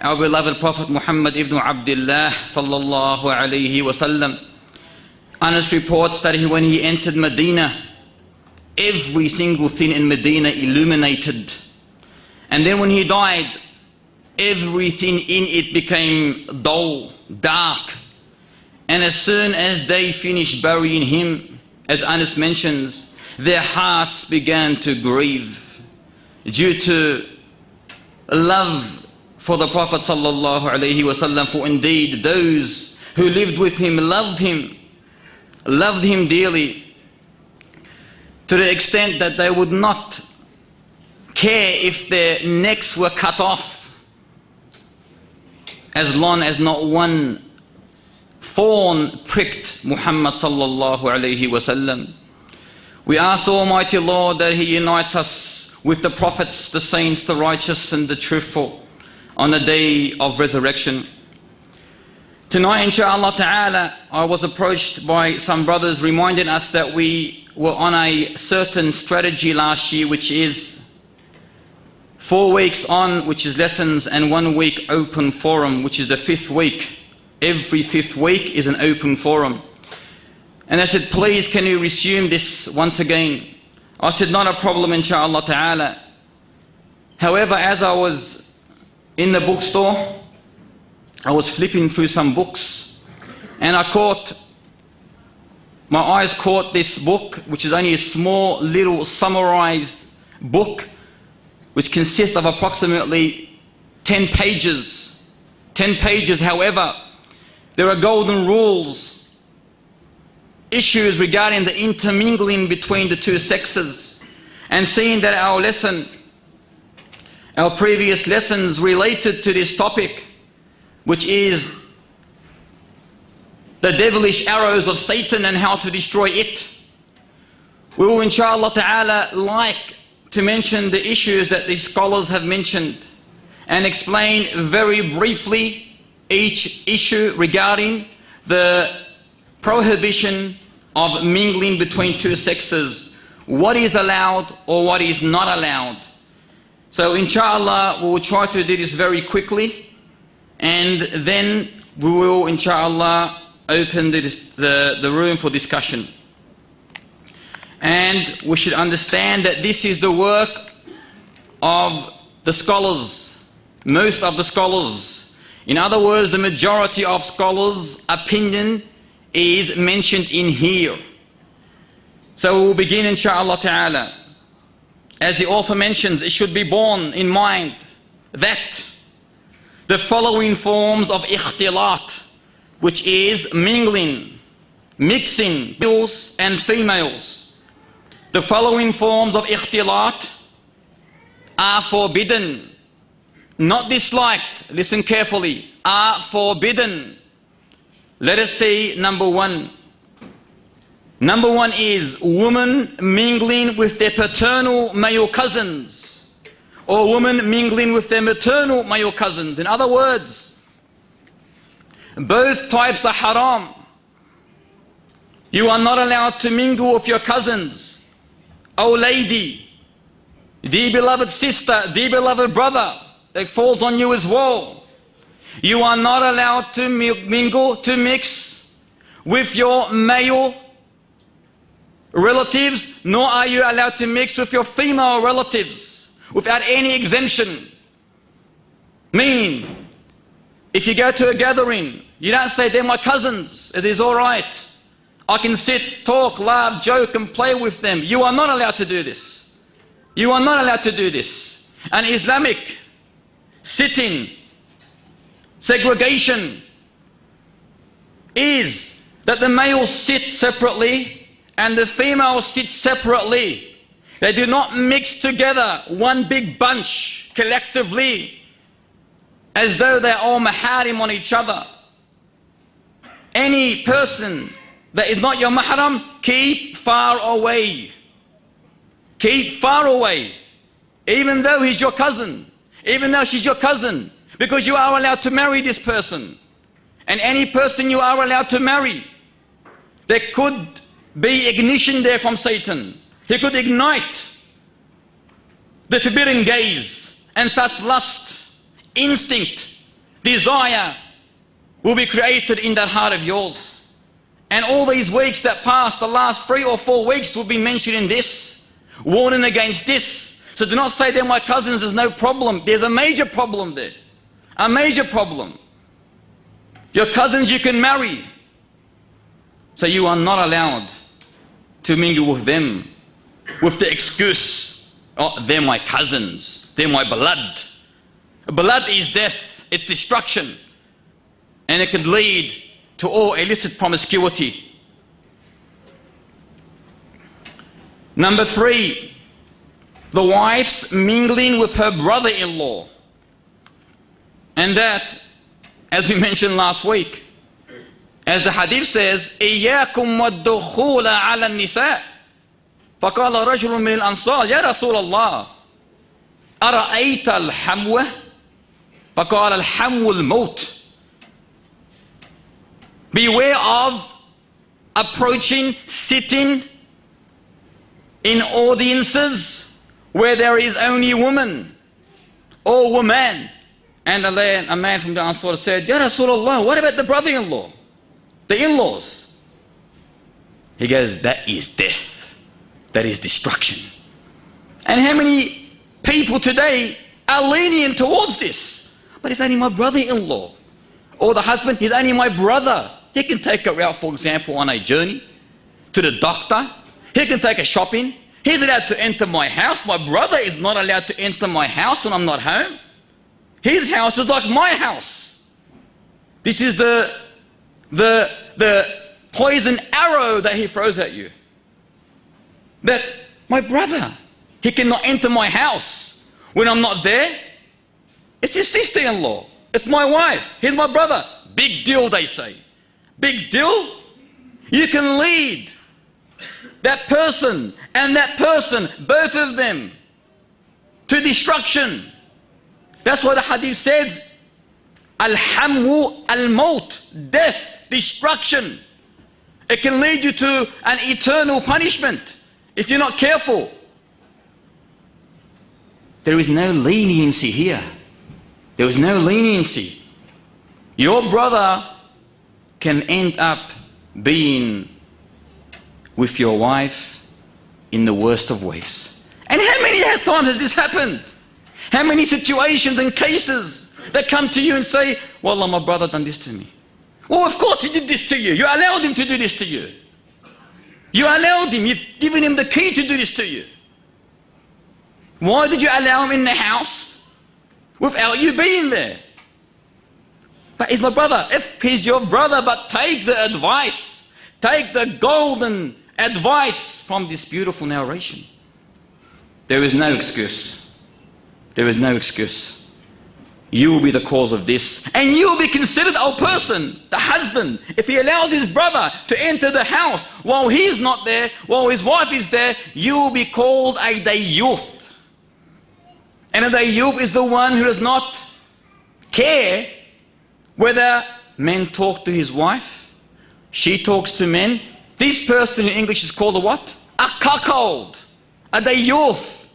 our beloved Prophet Muhammad ibn Abdullah sallallahu alayhi wasallam. Anas reports that when he entered Medina, every single thing in Medina illuminated. And then when he died, everything in it became dull, dark. And as soon as they finished burying him, as Anas mentions, their hearts began to grieve due to love for the Prophet sallallahu alaihi wasallam. For indeed those who lived with him loved him dearly, to the extent that they would not care if their necks were cut off, as long as not one thorn pricked Muhammad sallallahu alaihi wasallam. We ask the Almighty Lord that He unites us with the prophets, the saints, the righteous and the truthful on the day of resurrection. Tonight, insha'Allah ta'ala, I was approached by some brothers reminding us that we were on a certain strategy last year, which is 4 weeks on, which is lessons, and 1 week open forum, which is the 5th week. Every 5th week is an open forum. And I said, please, can you resume this once again? I said, not a problem, insha'Allah ta'ala. However, as I was in the bookstore, I was flipping through some books, and my eyes caught this book, which is only a small little summarized book, which consists of approximately 10 pages. 10 pages, however, there are golden rules, issues regarding the intermingling between the two sexes. And seeing that our previous lessons related to this topic, which is the devilish arrows of Satan and how to destroy it, we will insha'Allah ta'ala like to mention the issues that the scholars have mentioned and explain very briefly each issue regarding the prohibition of mingling between two sexes, what is allowed or what is not allowed. So insha'Allah we will try to do this very quickly, and then we will insha'Allah open the room for discussion. And we should understand that this is the work of the scholars, most of the scholars. In other words, the majority of scholars' opinion is mentioned in here. So we will begin insha'Allah ta'ala. As the author mentions, it should be borne in mind that the following forms of ikhtilat, which is mingling, mixing males and females, the following forms of ikhtilat are forbidden, not disliked, listen carefully, are forbidden. Let us see number one. Number one is women mingling with their paternal male cousins, or women mingling with their maternal male cousins. In other words, both types are haram. You are not allowed to mingle with your cousins. Oh lady, dear beloved sister, dear beloved brother, that falls on you as well. You are not allowed to mingle, to mix with your male relatives, nor are you allowed to mix with your female relatives without any exemption. Meaning, if you go to a gathering, you don't say, they're my cousins, it is all right. I can sit, talk, laugh, joke and play with them. You are not allowed to do this. You are not allowed to do this. An Islamic sitting segregation is that the males sit separately and the females sit separately. They do not mix together, one big bunch collectively, as though they're all maharim on each other. Any person that is not your mahram, keep far away. Keep far away. Even though he's your cousin, even though she's your cousin, because you are allowed to marry this person. And any person you are allowed to marry, there could be ignition there from Satan. He could ignite the forbidden gaze and thus lust, instinct desire will be created in that heart of yours. And all these weeks that passed, the last 3 or 4 weeks will be mentioning this, warning against this. So do not say they're my cousins, there's no problem. There's a major problem there. A major problem. Your cousins you can marry. So you are not allowed to mingle with them with the excuse, oh, they're my cousins, they're my blood. Blood is death, it's destruction. And it could lead to all illicit promiscuity. Number 3, the wife's mingling with her brother-in-law. And that, as we mentioned last week, as the hadith says, إِيَّاكُمْ وَالدُّخُولَ عَلَى النِّسَاءِ فَقَالَ رَجُلٌ مِّنَ الْأَنصَارِ يَا رَسُولَ اللَّهِ أَرَأَيْتَ الْحَمْوَةَ فَقَالَ الْحَمْوُ الْمَوْتِ. Beware of approaching, sitting in audiences where there is only woman or woman. And a man from the Ansar said, Ya Rasulullah, what about the brother-in-law? The in-laws? He goes, that is death. That is destruction. And how many people today are lenient towards this? But it's only my brother-in-law. Or the husband, he's only my brother. He can take her out, for example, on a journey to the doctor. He can take her shopping. He's allowed to enter my house. My brother is not allowed to enter my house when I'm not home. His house is like my house. This is the poison arrow that he throws at you. That my brother, he cannot enter my house when I'm not there. It's his sister-in-law. It's my wife. He's my brother. Big deal, they say. Big deal? You can lead that person and that person, both of them, to destruction. That's what the hadith says. Al-hamu al-maut, death, destruction. It can lead you to an eternal punishment if you're not careful. There is no leniency here. There is no leniency. Your brother can end up being with your wife in the worst of ways. And how many times has this happened? How many situations and cases that come to you and say, Wallah, my brother done this to me. Well, of course he did this to you. You allowed him to do this to you. You allowed him. You've given him the key to do this to you. Why did you allow him in the house without you being there? But he's my brother. If he's your brother, but take the advice. Take the golden advice from this beautiful narration. There is no excuse. There is no excuse. You will be the cause of this. And you will be considered a person, the husband, if he allows his brother to enter the house while he is not there, while his wife is there, you will be called a dayyuth. And a dayyuth is the one who does not care whether men talk to his wife, she talks to men. This person in English is called a what? A cuckold, a dayyuth.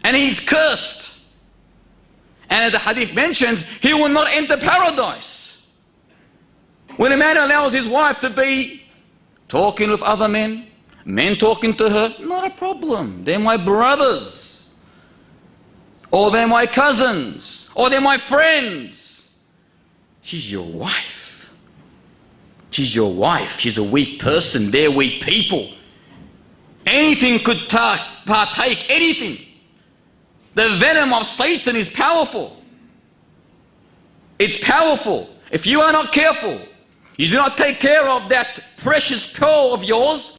And he's cursed. And as the hadith mentions, he will not enter paradise. When a man allows his wife to be talking with other men, men talking to her, not a problem. They're my brothers. Or they're my cousins. Or they're my friends. She's your wife. She's your wife. She's a weak person. They're weak people. Anything could partake, anything. The venom of Satan is powerful. It's powerful. If you are not careful, you do not take care of that precious pearl of yours,